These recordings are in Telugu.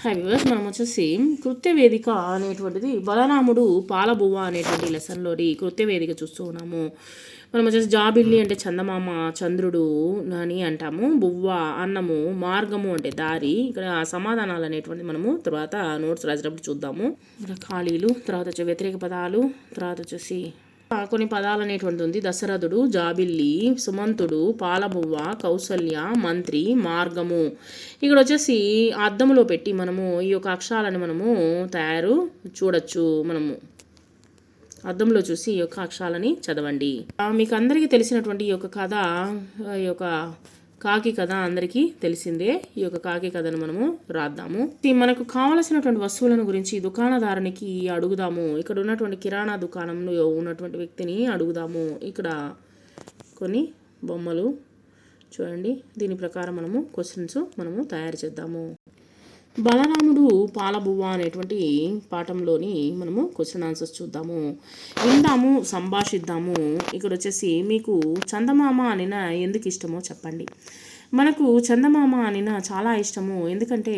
హై వ్యూవర్స్, మనం వచ్చేసి కృత్యవేదిక అనేటువంటిది బలరాముడు పాలబువ్వ అనేటువంటి లెసన్లోని కృత్యవేదిక చూస్తూ ఉన్నాము. మనం వచ్చేసి జాబిల్లి అంటే చందమామ, చంద్రుడు అని అంటాము. బువ్వ అన్నము, మార్గము అంటే దారి. ఇక్కడ సమాధానాలు అనేటువంటి మనము తర్వాత నోట్స్ రాసేటప్పుడు చూద్దాము. ఇక్కడ ఖాళీలు, తర్వాత వచ్చే వ్యతిరేక పదాలు, తర్వాత వచ్చేసి కొన్ని పదాలు అనేటువంటి ఉంది. దశరథుడు, జాబిల్లి, సుమంతుడు, పాలబువ్వ, కౌసల్య, మంత్రి, మార్గము. ఇక్కడ వచ్చేసి అద్దంలో పెట్టి మనము ఈ యొక్క అక్షరాలను మనము చూడొచ్చు. మనము అద్దంలో చూసి ఈ యొక్క అక్షరాలని చదవండి. మీకు అందరికీ తెలిసినటువంటి ఈ యొక్క కథ, ఈ యొక్క కాకి కథ అందరికీ తెలిసిందే. ఈ యొక్క కాకి కథను మనము రాద్దాము. మనకు కావలసినటువంటి వస్తువులను గురించి దుకాణదారునికి అడుగుదాము. ఇక్కడ ఉన్నటువంటి కిరాణా దుకాణంలో ఉన్నటువంటి వ్యక్తిని అడుగుదాము. ఇక్కడ కొన్ని బొమ్మలు చూడండి. దీని ప్రకారం మనము క్వశ్చన్స్ మనము తయారు చేద్దాము. బలరాముడు పాలబువ్వ అనేటువంటి పాఠంలోని మనము క్వశ్చన్ ఆన్సర్స్ చూద్దాము. విందాము, సంభాషిద్దాము. ఇక్కడ వచ్చేసి మీకు చందమామ అనిన ఎందుకు ఇష్టమో చెప్పండి. మనకు చందమామ అనిన చాలా ఇష్టము. ఎందుకంటే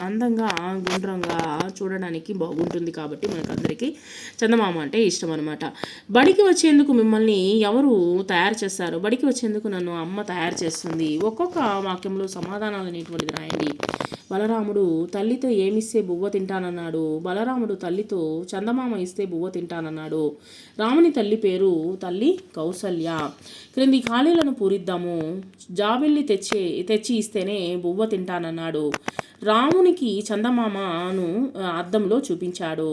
అందంగా, గుండ్రంగా చూడడానికి బాగుంటుంది కాబట్టి మనకు అందరికీ చందమామ అంటే ఇష్టం అనమాట. బడికి వచ్చేందుకు మిమ్మల్ని ఎవరు తయారు చేస్తారు? బడికి వచ్చేందుకు నన్ను అమ్మ తయారు చేస్తుంది. ఒక్కొక్క వాక్యంలో సమాధానాలు అనేటువంటిది రాయండి. బలరాముడు తల్లితో ఏమిస్తే బువ్వ తింటానన్నాడు. బలరాముడు తల్లితో చందమామ ఇస్తే బువ్వ తింటానన్నాడు. రాముని తల్లి పేరు తల్లి కౌసల్య. క్రింది ఖాళీలను పూరిద్దాము. జాబిల్లి తెచ్చి ఇస్తేనే బువ్వ తింటానన్నాడు. రామునికి చందమామను అద్దంలో చూపించాడు.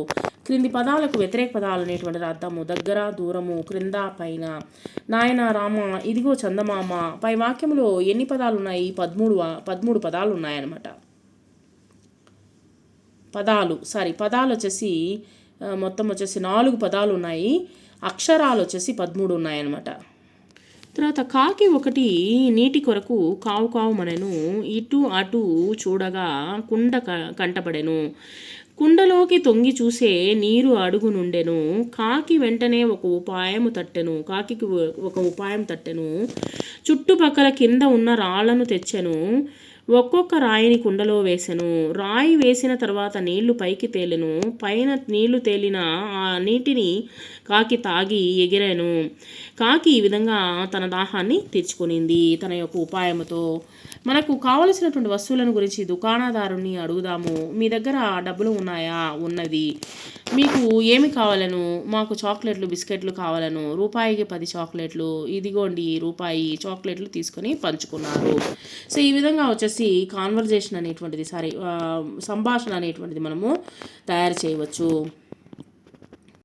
క్రింది పదాలకు వ్యతిరేక పదాలు అనేటువంటిది అర్థము. దగ్గర, దూరము, క్రింద, పైన. నాయన రామ ఇదిగో చందమామ. పై వాక్యంలో ఎన్ని పదాలు ఉన్నాయి? 13 పదాలు ఉన్నాయన్నమాట. పదాలు వచ్చేసి మొత్తం వచ్చేసి 4 పదాలు ఉన్నాయి. అక్షరాలు వచ్చేసి 13 ఉన్నాయన్నమాట. తర్వాత కాకి ఒకటి నీటి కొరకు కావు కావు మనను. ఇటు అటు చూడగా కుండ కంటపడెను. కుండలోకి తొంగి చూసే నీరు అడుగు నుండెను. కాకి వెంటనే ఒక ఉపాయం తట్టెను. చుట్టుపక్కల కింద ఉన్న రాళ్లను తెచ్చెను. ఒక్కొక్క రాయిని కుండలో వేసెను. రాయి వేసిన తర్వాత నీళ్లు పైకి తేలెను. పైన నీళ్లు తేలిన ఆ నీటిని కాకి తాగి ఎగిరాను. కాకి ఈ విధంగా తన దాహాన్ని తీర్చుకునింది తన యొక్క ఉపాయంతో. మనకు కావలసినటువంటి వస్తువులను గురించి దుకాణదారుని అడుగుదాము. మీ దగ్గర డబ్బులు ఉన్నాయా? ఉన్నది. మీకు ఏమి కావాలను? మాకు చాక్లెట్లు, బిస్కెట్లు కావాలను. రూపాయికి 10 చాక్లెట్లు. ఇదిగోండి రూపాయి. చాక్లెట్లు తీసుకొని పంచుకున్నారు. సో ఈ విధంగా వచ్చేసి కాన్వర్జేషన్ అనేటువంటిది సంభాషణ అనేటువంటిది మనము తయారు చేయవచ్చు.